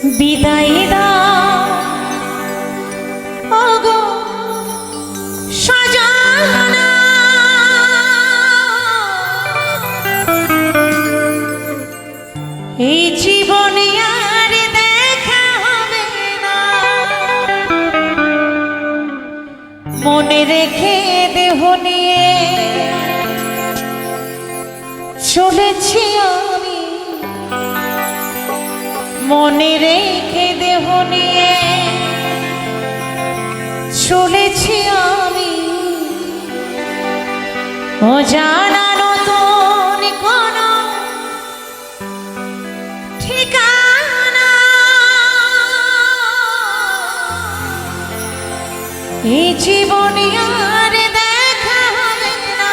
বিদায় দাও ওগো সজনা, এই জীবনে আর দেখা হবে না। মনে রেখে দেহ নিয়ে চলেছি আমি, মনে রেখে দেহ নিয়ে চলেছি আমি। অজানা নতুন কোন ঠিকানা, এই জীবনে আর দেখা হবে না।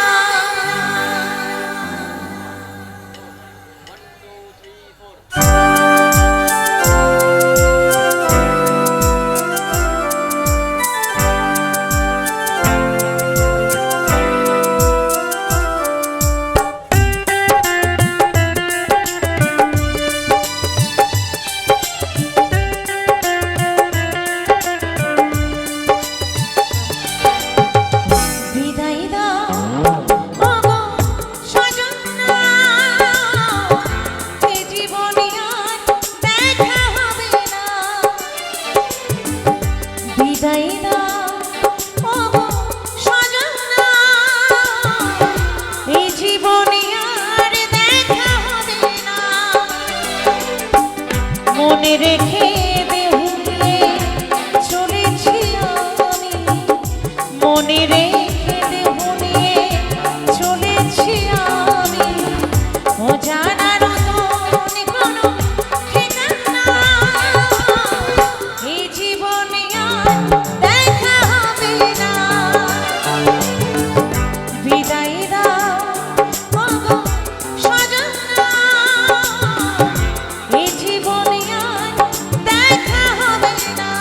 মনে রেখে দেহ নিয়ে চলেছি আমি, মনে রেখে দেহ নিয়ে চলেছি আমি। অজানা নতুন কোনো ঠিকানা, এই জীবনে আর দেখা হবে না। বিদায় দাও ওগো সজনা, এই জীবনে আর দেখা হবে না।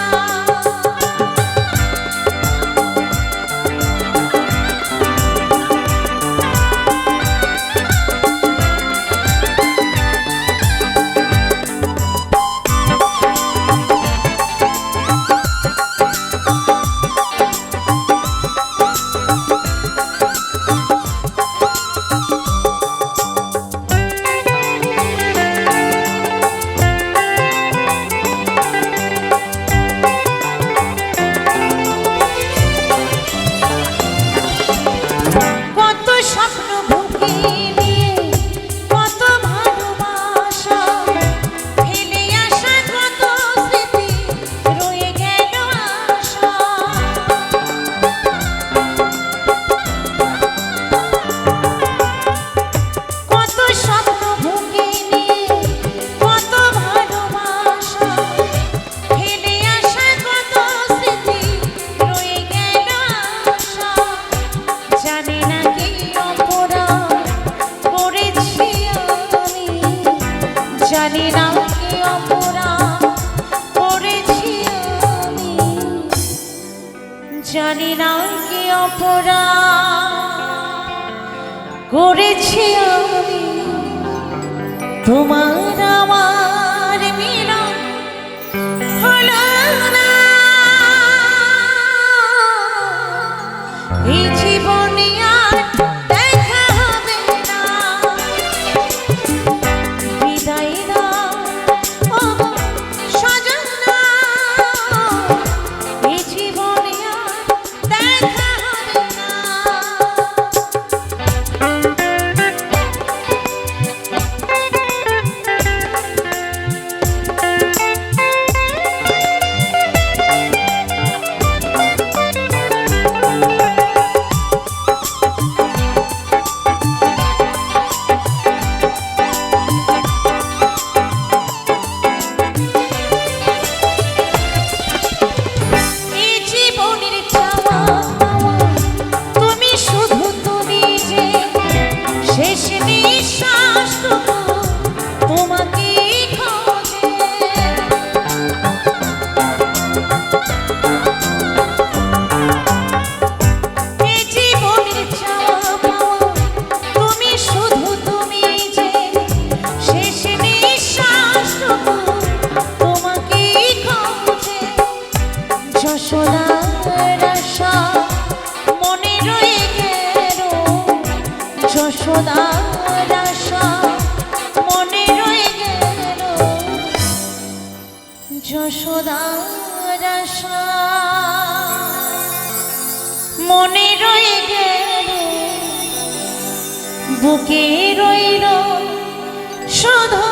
জানি না কি অপরাধ করেছি আমি, জানি না কি অপরাধ করেছি আমি। তোমার আমার মিলন হলো না, এই জীবনে আর দেখা হবে না। বিদায় দাও ওগো সজনা, এই জীবনে আর দেখা হবে না। যশোদার আশা মনে রয়ে গেল, বুকে রইল শুধু